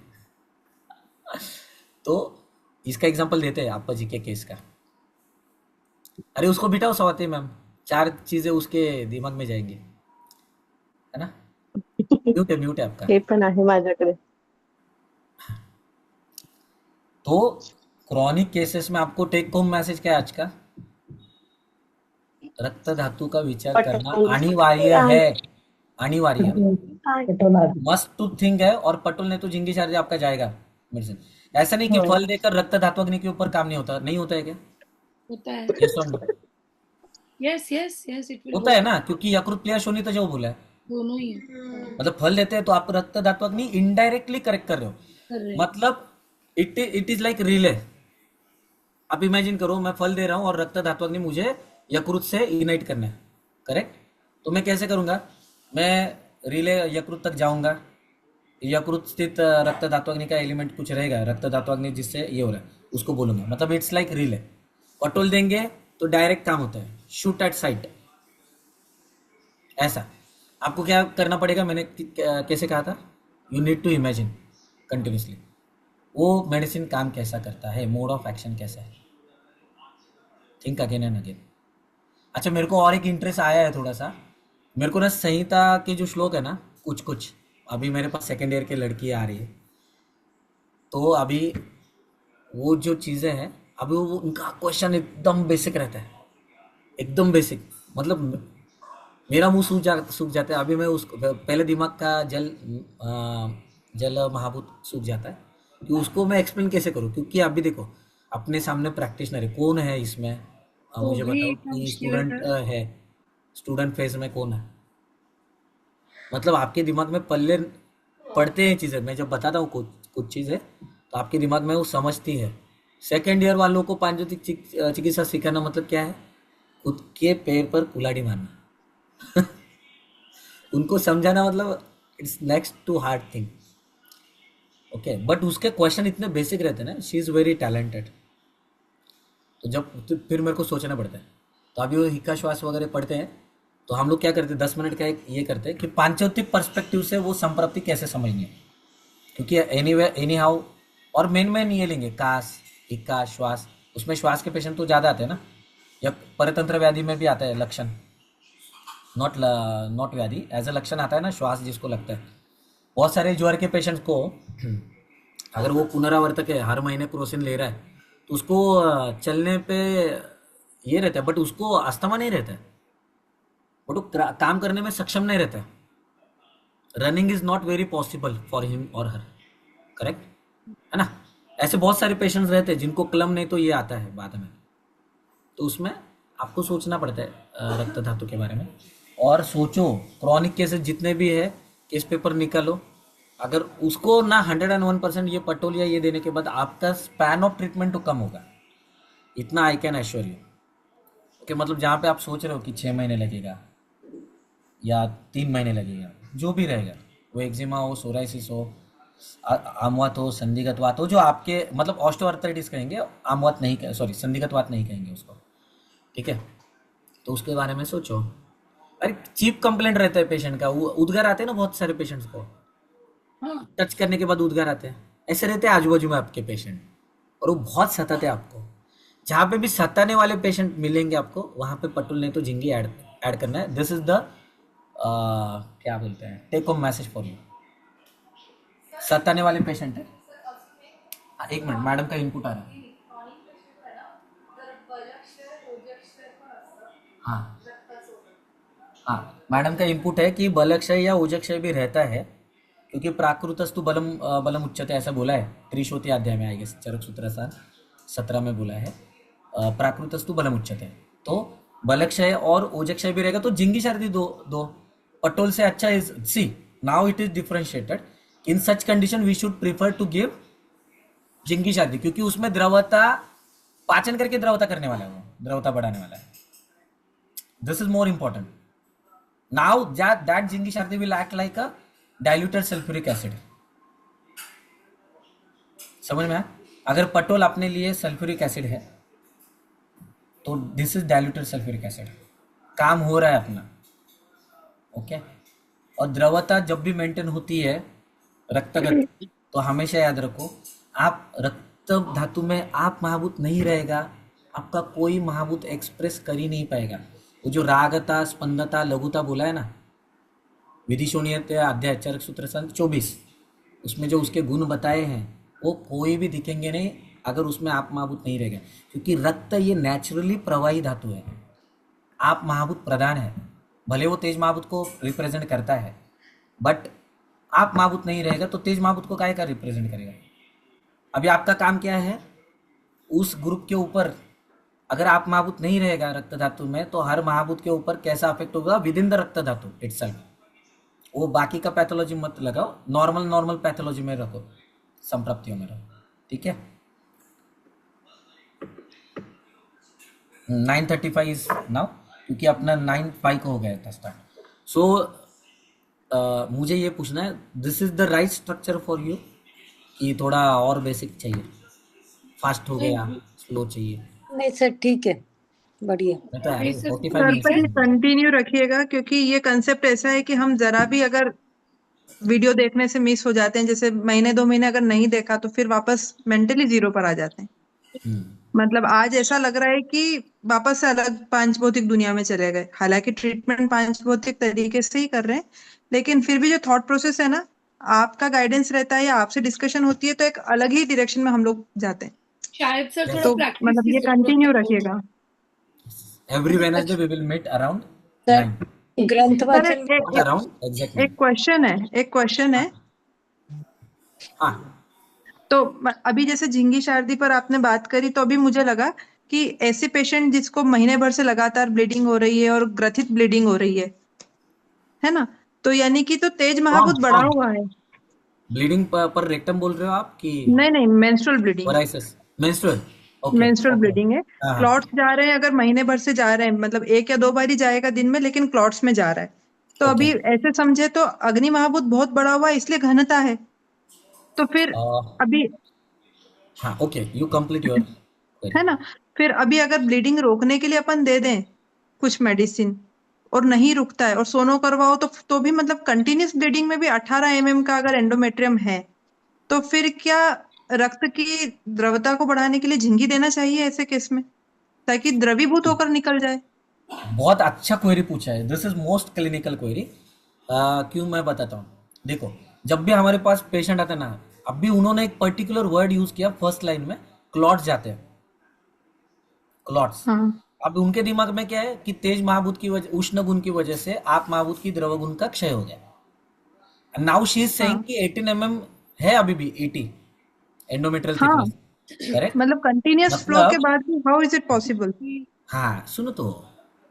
तो इसका एग्जांपल देते हैं आपा जी के केस का। अरे उसको बिठाओ स्वाति मैम, 4 चीजें उसके दिमाग में जाएंगी, है ना। म्यूट है आपका। हे पण आहे माझ्याकडे. तो क्रॉनिक केसेस में आपको टेक होम मैसेज क्या है आज का, रक्त धातु का विचार करना अनिवार्य है, अनिवार्य पटोल आदि. मस्ट टू थिंक है। और पटोल ने तो जिंगी चार्ज आपका जाएगा मेडिसिन। ऐसा नहीं कि फल देकर रक्त धातु अग्नि के ऊपर काम नहीं होता, नहीं होता है क्या, होता है। Yes or no? Yes yes yes, it will होता है ना, क्योंकि यकृत प्लेयर शोनी तो जो बोला है, दोनों ही है। मतलब फल देते हैं तो आप रक्त धातु अग्नि इनडायरेक्टली करेक्ट कर रहे हो, कर रहे हैं। मतलब इट इज लाइक रिले। आप इमेजिन करो मैं फल दे रहा हूँ और रक्त धातु अग्नि मुझे यकृत से इग्नाइट करना है, करेक्ट। तो मैं कैसे करूंगा, मैं रिले यकृत तक जाऊंगा, यकृत स्थित रक्त धातु अग्नि का एलिमेंट कुछ रहेगा, रक्त धातु अग्नि जिससे ये हो रहा है उसको बोलूंगा, मतलब इट्स लाइक रिले। पटोल देंगे तो डायरेक्ट काम होता है, शूट एट साइट। ऐसा आपको क्या करना पड़ेगा, मैंने कैसे कहा था, you need to imagine continuously वो मेडिसिन काम कैसा करता है, मोड ऑफ एक्शन कैसा है, थिंक अगेन एंड अगेन। अच्छा मेरे को और एक इंटरेस्ट आया है थोड़ा सा, मेरे को ना संहिता के जो श्लोक है ना कुछ कुछ, अभी मेरे पास सेकेंड ईयर की लड़की आ रही है, तो अभी वो जो चीज़ें हैं अभी वो उनका क्वेश्चन एकदम बेसिक रहता है, एकदम बेसिक, मतलब मेरा मुंह सूख जाता है। अभी मैं उसको पहले दिमाग का जल महाभूत सूख जाता है कि उसको मैं एक्सप्लेन कैसे करूँ, क्योंकि अभी देखो अपने सामने प्रैक्टिशनर है, कौन है इसमें, मुझे बताओ कि स्टूडेंट है, स्टूडेंट फेज में कौन है, मतलब आपके दिमाग में पल्ले पढ़ते हैं चीज़ें, मैं जब बताता हूँ कुछ चीज़ें तो आपके दिमाग में वो समझती है। सेकेंड ईयर वालों को प्राकृतिक चिकित्सा सिखाना मतलब क्या है, खुद के पैर पर कुल्हाड़ी मारना उनको समझाना मतलब it's next to hard thing, okay. But उसके क्वेश्चन इतने बेसिक रहते हैं ना, शी इज़ वेरी टैलेंटेड। तो फिर मेरे को सोचना पड़ता है, तो अभी वो हिक्का श्वास वगैरह पढ़ते हैं तो हम लोग क्या करते हैं 10 मिनट का एक ये करते हैं कि पांचौतिक पर्सपेक्टिव से वो संप्रति कैसे समझनी है, क्योंकि एनी हाउ, और मेन ये लेंगे कास हिक्का श्वास, उसमें श्वास के पेशेंट तो ज़्यादा आते हैं ना, या परतंत्र व्याधि में भी आता है लक्षण, नॉट व्याधि एज अ लक्षण आता है ना श्वास जिसको लगता है। बहुत सारे ज्वर के पेशेंट्स को अगर वो पुनरावर्तक है, हर महीने क्रोसिन ले रहा है, तो उसको चलने पे ये रहता है, बट उसको अस्थमा नहीं रहता है, बट वो काम करने में सक्षम नहीं रहता है, running is not very possible for him और हर, करेक्ट है ना। ऐसे बहुत सारे पेशेंट्स रहते हैं जिनको क्लम नहीं तो ये आता है बाद में, तो उसमें आपको सोचना पड़ता है रक्त धातु के बारे में। और सोचो क्रॉनिक केसेस जितने भी है केस पेपर निकालो, अगर उसको ना 101% ये पटोल या ये देने के बाद आपका स्पैन ऑफ ट्रीटमेंट तो कम होगा, इतना आई कैन एश्योर यू। कि मतलब जहाँ पे आप सोच रहे हो कि 6 महीने लगेगा या 3 महीने लगेगा, जो भी रहेगा, वो एक्जिमा हो, सोराइसिस हो, आमवात हो, संधिगत वात हो, जो आपके मतलब ऑस्टियोआर्थराइटिस कहेंगे, आमवात नहीं, सॉरी संधिगत वात नहीं कहेंगे उसको, ठीक है। तो उसके बारे में सोचो। अरे चीप कंप्लेंट रहता है पेशेंट का, वो उद्गार आते हैं ना बहुत सारे पेशेंट्स को, टच करने के बाद उद्गार आते हैं, ऐसे रहते हैं आजू बाजू में आपके पेशेंट, और वो बहुत सताते हैं आपको। जहाँ पे भी सताने वाले पेशेंट मिलेंगे आपको, वहाँ पे पटोल नहीं तो जिंगी ऐड करना है। दिस इज द क्या बोलते हैं, take home message for you. सताने वाले पेशेंट है, एक मिनट मैडम का इनपुट आ रहा है। हाँ मैडम का इनपुट है कि बलक्षय या ओजक्षय भी रहता है, क्योंकि प्राकृतस्तु बलम बलम उच्यते ऐसा बोला है त्रिशोति अध्याय में, आएगा चरक सूत्र 17 में बोला है प्राकृतस्तु बलम उच्यते। तो बलक्षय और ओजक्षय भी रहेगा तो जिंगी सर्दी दो दो पटोल से अच्छा is see now it is differentiated in such condition we should prefer to give जिंगी शादी, क्योंकि उसमें द्रवता पाचन करके द्रवता करने वाला है, वो द्रवता बढ़ाने वाला है। This is more important. Now that जिंगी शादी will act like a diluted sulphuric acid. समझ में आया? अगर पटोल अपने लिए सल्फ्यूरिक एसिड है तो this is diluted sulphuric acid, काम हो रहा है अपना। ओके और द्रवता जब भी मेंटेन होती है रक्तगत, तो हमेशा याद रखो आप रक्त धातु में आप महाभूत नहीं रहेगा, आपका कोई महाभूत एक्सप्रेस कर ही नहीं पाएगा। वो जो रागता स्पंदता लघुता बोला है ना विधिशोणीयते अध्याय चरक सूत्र 24, उसमें जो उसके गुण बताए हैं वो कोई भी दिखेंगे नहीं अगर उसमें आप महाभूत नहीं रहेगा, क्योंकि रक्त ये नेचुरली प्रवाही धातु है, आप महाभूत प्रधान है। भले वो तेज महाभूत को रिप्रेजेंट करता है बट आप महाभूत नहीं रहेगा तो तेज महाभूत को काहे का रिप्रेजेंट करेगा। अभी आपका काम क्या है, उस ग्रुप के ऊपर अगर आप महाभूत नहीं रहेगा रक्त धातु में तो हर महाभूत के ऊपर कैसा अफेक्ट होगा विद इन द रक्त धातु इटसेल्फ। वो बाकी का पैथोलॉजी मत लगाओ, नॉर्मल पैथोलॉजी में रखो, संप्राप्तियों में रखो, ठीक है। 9:35 इज नाउ, क्योंकि अपना 9:05 को हो गया था स्टार्ट। सो मुझे ये पूछना है this is the right structure for you कि थोड़ा और बेसिक चाहिए, फास्ट हो गया स्लो चाहिए? नहीं सर ठीक है, बढ़िया। मैं तो यार Basic 45 सर मिनट्स पर ये में कंटिन्यू रखिएगा, क्योंकि ये कंसेप्ट ऐसा है कि हम जरा भी अगर वीडियो देखने से मिस हो जाते हैं, जैसे महीने 2 महीने अगर नहीं देखा तो फिर वापस मेंटली जीरो पर आ जाते हैं। मतलब आज ऐसा लग रहा है कि वापस से अलग पांच भौतिक दुनिया में चले गए। हालांकि ट्रीटमेंट पांच भौतिक तरीके से ही कर रहे हैं, लेकिन फिर भी जो थॉट प्रोसेस है ना, आपका गाइडेंस रहता है या आपसे डिस्कशन होती है तो एक अलग ही डायरेक्शन में हम लोग जाते हैं। शायद सर थोड़ा तो प्रैक्टिस मतलब की ये जरूरत कंटिन्यू है। रखिएगा every Wednesday we will meet around sir 9 ग्रंथ सर वाचन एक, नॉट एक, अराउंड एग्जैक्टली। एक क्वेश्चन है। हाँ तो अभी जैसे झिंगी शारदी पर आपने बात करी तो अभी मुझे लगा कि ऐसे पेशेंट जिसको महीने भर से लगातार ब्लीडिंग हो रही है और ग्रथित ब्लीडिंग हो रही है ना, तो यानी कि तो तेज महाभूत बढ़ा हुआ है। ब्लीडिंग पर रेक्टम बोल रहे हो आप कि नहीं मेंस्ट्रुअल ब्लीडिंग, वराइसिस menstrual? Okay menstrual okay bleeding है। हाँ हाँ क्लॉट्स जा रहे हैं, अगर महीने भर से जा रहे हैं, मतलब 1 या 2 बार ही जाएगा दिन में, लेकिन क्लॉट्स में जा रहा है। तो ओके अभी ऐसे समझे तो अग्नि महाभूत बहुत बड़ा हुआ है, इसलिए घनता है। तो फिर अभी हाँ ओके यू कंप्लीट योर है ना, फिर अभी अगर ब्लीडिंग रोकने के लिए अपन दे दें कुछ मेडिसिन और नहीं रुकता है और सोनो करवाओ तो भी मतलब कंटिन्यूस ब्लीडिंग में भी 18 mm का अगर एंडोमेट्रियम है तो फिर क्या रक्त की द्रवता को बढ़ाने के लिए झिंगी देना चाहिए ऐसे केस में, ताकि द्रवीभूत होकर निकल जाए? बहुत अच्छा क्वेरी पूछा है, this is most clinical query. क्यों मैं बताता हूँ। देखो जब भी हमारे पास पेशेंट आता है ना, अभी उन्होंने एक पर्टिकुलर वर्ड यूज किया फर्स्ट लाइन में, क्लॉट्स जाते हैं, क्लॉट्स। हाँ अब उनके दिमाग में क्या है कि तेज महाभूत की वजह, उष्ण गुण की वजह से आप महाभूत की द्रव गुण का क्षय हो गया। नाउ शी इज सेइंग कि 18 mm है अभी भी 80 एंडोमेट्रियल हाँ थिकनेस, करेक्ट? मतलब कंटिन्यूस फ्लो के मतलब बाद भी हाउ इज इट पॉसिबल? हाँ सुनो तो,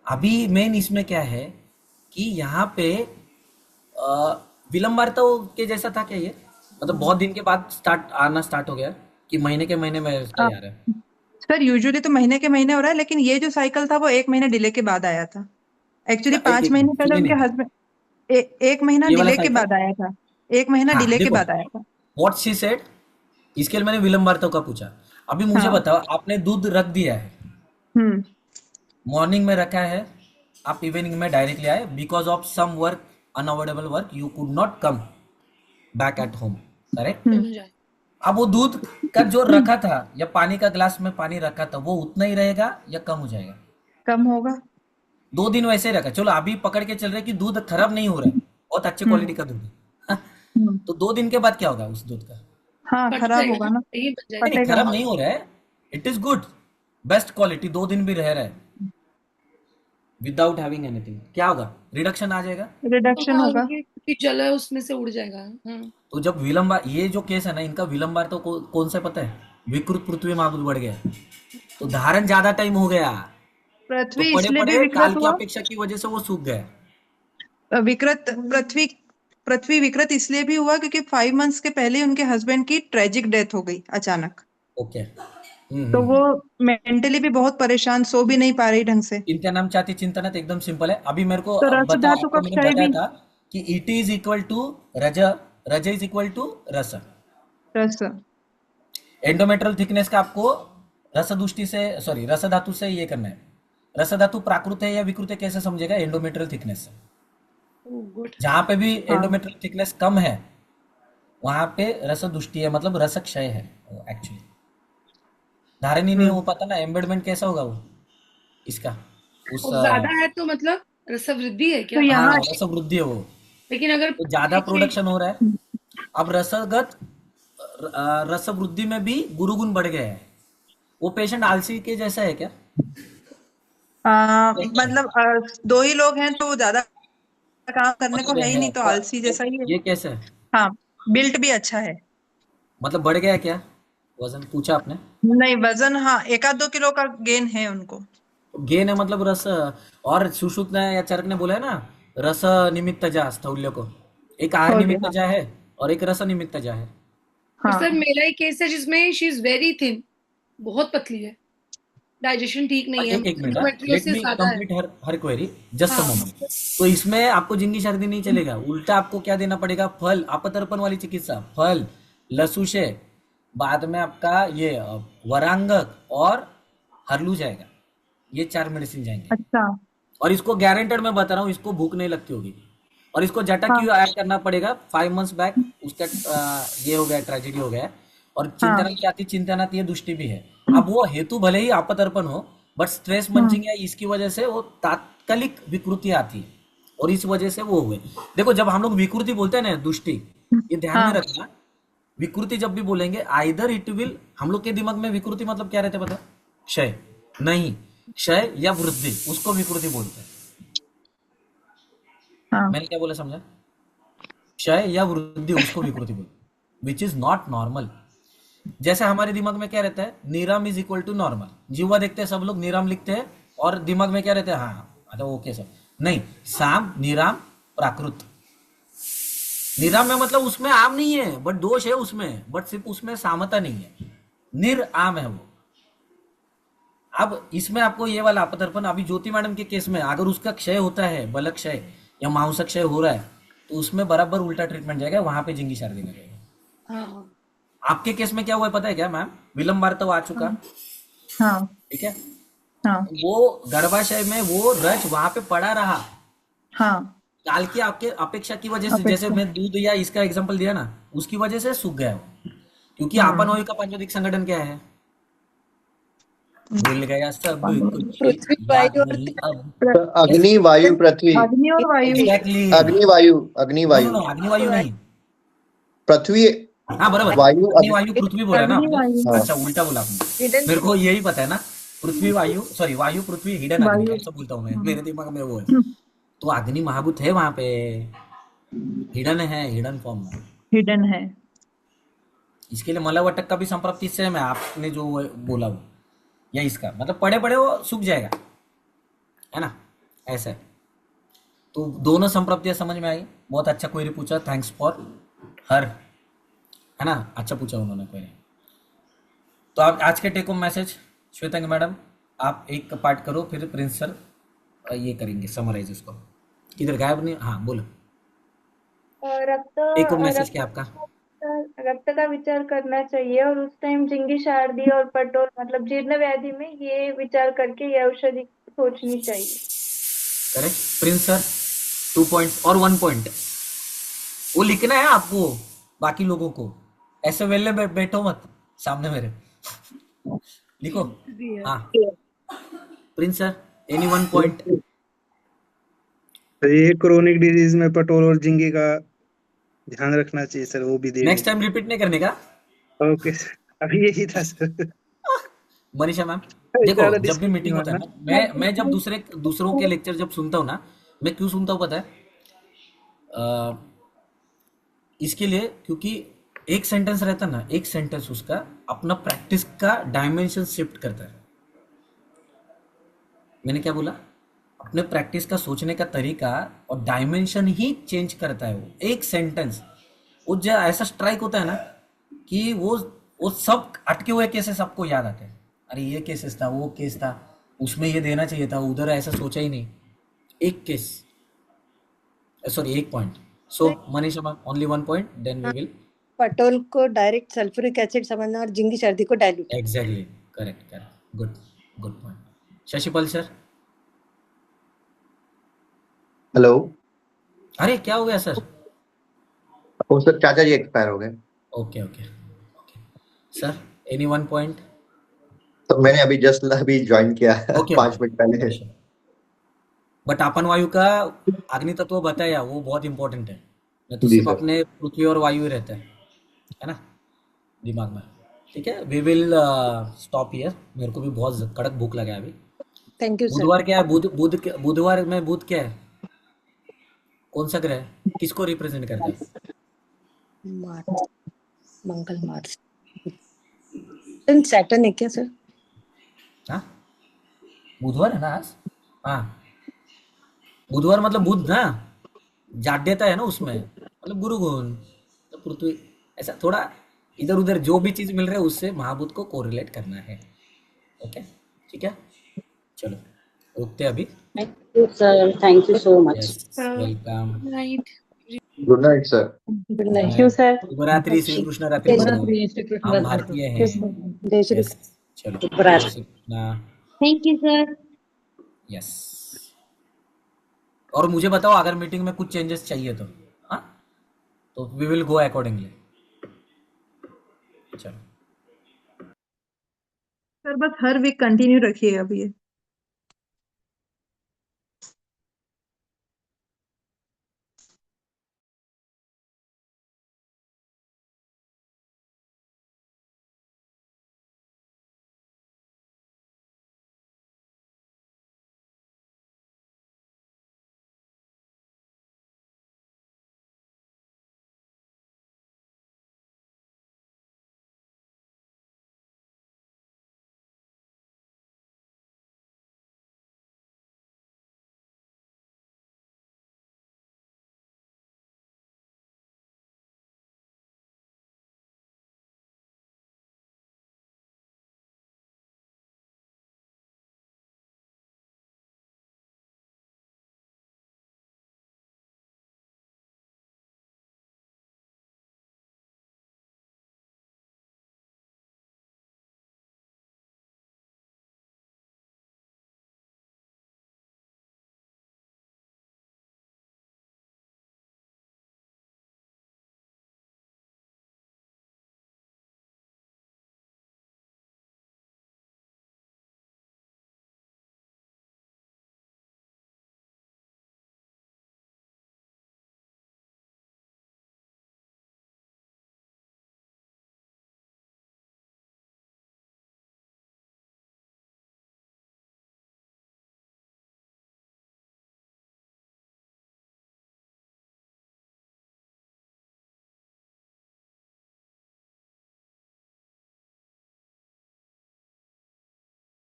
अभी मेन इसमें क्या है कि यहाँ पे विलंबवार्ता के जैसा था क्या ये? मतलब बहुत दिन के बाद स्टार्ट हो गया कि महीने के महीने में इसका आ रहा है? सर यूजुअली तो महीने के महीने हो रहा है, लेकिन ये जो साइकिल था वो 1 महीने डिले के बाद आया था। एक्चुअली 5 महीने पहले सुनिए उनके नहीं, हस्बैंड 1 महीना ये वाला डिले के साइकिल बाद आया था, 1 महीना हाँ डिले के देखो बाद आया था। व्हाट शी सेड, इसके लिए मैंने विलंबवार्ता का पूछा। अभी मुझे हाँ बताओ, आपने दूध रख दिया है, हम्म मॉर्निंग में रखा है, आप इवनिंग में डायरेक्टली आए, because of some work, unavoidable work, you could not come back at home, correct? समझ आया। अब वो दूध का जो रखा था या पानी का ग्लास में पानी रखा था वो उतना ही रहेगा या कम हो जाएगा? कम होगा। 2 दिन वैसे ही रखा, चलो अभी पकड़ के चल रहे कि दूध खराब नहीं हो रहा है, बहुत अच्छे क्वालिटी का दूध है तो 2 दिन के बाद क्या होगा उस दूध का? हाँ फट खराब जाएगा, होगा ना, सही बन जाएगा। नहीं फटेगा। खराब नहीं हो रहा है, it is good, best quality, 2 दिन भी रह रहा है विदाउट हैविंग एनीथिंग, क्या होगा? रिडक्शन आ जाएगा। रिडक्शन हाँ, होगा। ये कि जल है उसमें से उड़ जाएगा। हाँ। तो जब विलंबार, ये जो केस है ना, इनका विलंबार तो कौन सा पता है? विकृत पृथ्वी महाभूत बढ़ गया, तो धारण ज्यादा टाइम हो गया, तो पृथ्वी पड़े इसलिए भी पड़े काल विकृत की हुआ, अपेक्षा की वजह से वो सूख गए। विकृत पृथ्वी पृथ्वी विकृत इसलिए भी हुआ क्योंकि 5 मंथ्स के पहले ही उनके हस्बैंड की ट्रेजिक डेथ हो गई अचानक। ओके। तो वो मेंटली भी बहुत परेशान, सो भी नहीं पा रही ढंग से। इनका नाम चाहती चिंतन है, तो एकदम सिंपल है। अभी मेरे को तो अब रस बताओ, धातु का आपको मैंने क्षय बताया भी था कि इट इज इक्वल टू रज, रज इज इक्वल टू रस। रस। एंडोमेट्रियल थिकनेस का आपको रस दुष्टि से, सॉरी, रस धातु से ये करना है। रस धातु प्राकृत है या विकृत है कैसे समझेगा? एंडोमेट्रियल थिकनेस से। गुड। जहां पे भी हाँ। एंडोमेट्रियल थिकनेस कम है वहां पे रस दुष्टि है, मतलब रस क्षय है एक्चुअली। धारण ही नहीं हो पाता ना, एम्बेडमेंट कैसा होगा वो इसका उस और ज्यादा है तो मतलब रसवृद्धि है तो क्या? यहाँ हाँ, रस वृद्धि है वो, लेकिन अगर तो ज्यादा प्रोडक्शन हो रहा है। अब रसगत रस वृद्धि में भी गुरुगुण बढ़ गए हैं। वो पेशेंट आलसी के जैसा है क्या? मतलब दो ही लोग हैं तो वो ज्यादा काम करने को मतलब है ही नहीं, तो आलसी जैसा ही है। ये कैसे है? हाँ, बिल्ट भी अच्छा है। मतलब बढ़ गया है क्या वजन, पूछा आपने? नहीं, वजन हाँ 1-2 किलो का गेन है उनको। गेन है मतलब रस, और सुश्रुत ने या चरक ने बोला है ना, रस निमित्त जा स्थौल्य को। एक आहार हो निमित्त गया। जा है और एक रस निमित्त जा है। और हाँ सर मेरा ही केस है जिसमें शी इज वेरी थिन, बहुत पतली है, डाइजेशन ठीक नहीं है, एक मिनट, लेट एंडोमेट्रियोसिस मी ज्यादा है। Complete her query, just a हाँ। मोमेंट। तो इसमें आपको जिंगी सर्दी नहीं चलेगा, उल्टा आपको क्या देना पड़ेगा? फल, अपतर्पण वाली चिकित्सा, फल, लसूशे, बाद में आपका ये वरांगक और हरलू जाएगा। ये 4 मेडिसिन जाएंगे। अच्छा। और इसको गारंटेड मैं बता रहा हूँ, इसको भूख नहीं लगती होगी। और इसको जटा हाँ क्यों ऐड करना पड़ेगा? 5 मंथ्स बैक उसका ये हो गया, ट्रेजेडी हो गया। और हाँ चिंतन की आती, चिंतन आती है, दुष्टि भी है। अब वो हेतु भले ही आपतर्पण हो, बट स्ट्रेस हम्म, मंचिंग है, इसकी वजह से वो तात्कालिक विकृति आती है, और इस वजह से वो हुए। देखो, जब हम लोग विकृति बोलते हैं ना, दुष्टि, ये ध्यान में हाँ रखना। विकृति जब भी बोलेंगे, आइदर इट विल, हम लोग के दिमाग में विकृति मतलब क्या रहता है पता? क्षय नहीं, क्षय या वृद्धि, उसको विकृति बोलते हैं। हाँ मैंने क्या बोला समझा? क्षय या वृद्धि, उसको विकृति बोलते, विच इज नॉट नॉर्मल। जैसे हमारे दिमाग में क्या रहता है? निराम इज इक्वल टू नॉर्मल। जीवा देखते हैं सब लोग, निराम लिखते हैं, और दिमाग में क्या रहता है? हाँ, अच्छा ओके सब नहीं, साम निराम प्राकृत। निराम में मतलब उसमें आम नहीं है, बट दोष है उसमें, बट सिर्फ उसमें सामता नहीं है, निराम है वो। अब इसमें आपको ये वाला अपतर्पण, अभी ज्योति मैडम के केस में अगर उसका क्षय होता है, बल क्षय या मांस क्षय हो रहा है, तो उसमें बराबर उल्टा ट्रीटमेंट जाएगा, वहां पे जिंगी शार्दी लगेगा। हाँ। आपके केस में क्या हुआ है पता है क्या मैम? विलंबार तो आ चुका, हाँ ठीक है, हाँ वो गर्भाशय में वो रज वहां पे पड़ा रहा, हाँ काल की आपके अपेक्षा की वजह से। जैसे मैं दूध या इसका एग्जांपल दिया ना, उसकी वजह से सूख गया वो। क्योंकि आपन वायु का पंचोदिक संगठन क्या है? मिल गया सब कुछ, पृथ्वी याद वायु और नहीं अब। तो अग्नि वायु पृथ्वी, अग्नि और वायु। एग्जैक्टली। अग्नि वायु, अग्नि नो वायु, नो, अग्निवायु नहीं, पृथ्वी हाँ बराबर, वायु अग्निवायु पृथ्वी बोला ना अग्नि आपने। वायु हाँ अच्छा, उल्टा बोला आपने, मेरे को यही पता है ना। पृथ्वी वायु, सॉरी, वायु पृथ्वी हिडन अग्नि, वायु। ऐसा बोलता हूँ मैं, मेरे दिमाग में वो है। तो अग्नि महाभूत है वहां पे, हिडन है, हिडन फॉर्म में। हिडन है। इसके लिए मलावटक का भी संप्राप्ति से है, मैं आपने जो बोला वो, या इसका मतलब पड़े पड़े वो सूख जाएगा, है ना, ऐसा है। तो दोनों संप्राप्तियां समझ में आई। बहुत अच्छा क्वेरी पूछा, थैंक्स फॉर हर, है ना, अच्छा पूछा उन्होंने क्वेरी। तो आप आज के टेक होम मैसेज, श्वेतांगी मैडम आप एक पार्ट करो, फिर प्रिंस सर ये करेंगे समराइज इसको। किधर गायब नहीं? हाँ बोलो, टेक होम मैसेज क्या आपका? रक्त का विचार करना चाहिए, और उस टाइम जिंगी शारदी और पटोल मतलब जीर्ण व्याधि में ये विचार करके ये औषधि सोचनी चाहिए। Correct Prince sir. 2 पॉइंट्स और 1 पॉइंट वो लिखना है आपको, बाकी लोगों को ऐसे वेले बैठो मत सामने मेरे, लिखो। हाँ प्रिंस सर, एनी 1 पॉइंट? ये क्रोनिक डिजीज में पटोल और झिंगे का ध्यान रखना चाहिए सर, वो भी नेक्स्ट टाइम रिपीट नहीं करने का। ओके सर, अभी यही था सर। मनीषा मैम देखो, जब भी मीटिंग होता है ना, मैं जब दूसरों के लेक्चर जब सुनता हूँ ना, मैं क्यों सुनता हूँ पता है? इसके लिए क्योंकि एक सेंटेंस रहता ना, एक सेंटेंस उसका अपना प्रैक्टिस का डायमेंशन शिफ्ट करता है। मैंने क्या बोला? अपने प्रैक्टिस का सोचने का तरीका और डायमेंशन ही चेंज करता है। वो एक सेंटेंस वो जो ऐसा स्ट्राइक होता है ना कि वो सब अटके हुए केसेस आपको याद आते हैं। अरे ये केसेस था, वो केस था, उसमें ये देना चाहिए था, उधर ऐसा सोचा ही नहीं। एक केस, सॉरी एक point. So Manisha ma'am only 1 point, then we will पटोल को डायरेक्ट सल्फ्यूरिक एसिड समझना और जिंगी शर्दी को dilute. Exactly correct correct, good good point. Shashipal sir, hello. अरे क्या हो गया सर? वो सर चाचा जी एक्सपायर हो गए। Okay okay okay sir, any 1 point? तो मैंने अभी ज्वाइन किया ओके 5 मिनट पहले। बट आपन वायु का अग्नि तत्व बताया, वो बहुत इंपॉर्टेंट है। नहीं तो जी सिर्फ सर। अपने पृथ्वी और वायु ही रहता है ना दिमाग में। ठीक है, वी विल स्टॉप हियर। मेरे को भी बहुत कड़क भूख लगा है अभी। Thank you sir. बुधवार क्या है? बुधवार में बुध क्या है? कौन सा ग्रह है? किसको रिप्रेजेंट करता है? मार्स, मंगल मार्स। सैटर्न है क्या सर? हाँ, बुधवार है ना आज। हाँ, बुधवार मतलब बुध ना, जाड्यता है ना उसमें, मतलब गुरु गुण, तो पृथ्वी, ऐसा थोड़ा इधर उधर जो भी चीज मिल रहा है उससे महाभूत को कोरिलेट करना है। ओके, ठीक है, चलो रुकते हैं अभी। Thank you, sir. Thank you so much. Yes, welcome. Night. Good night sir. Good good night. Thank you night, sir. शुभरात्रि, श्री कृष्ण रात्रि जय बोलो। श्री कृष्ण हम रात्रि। भारतीय जय हैं। श्री जय श्री यस, चलो, जय शुभरात्रि। Shri Krishna. Thank you sir. Yes, और मुझे बताओ अगर मीटिंग में कुछ चेंजेस चाहिए तो, हाँ, तो वी विल गो अकॉर्डिंगली। चलो, सर बस हर वीक कंटिन्यू रखिए अब ये।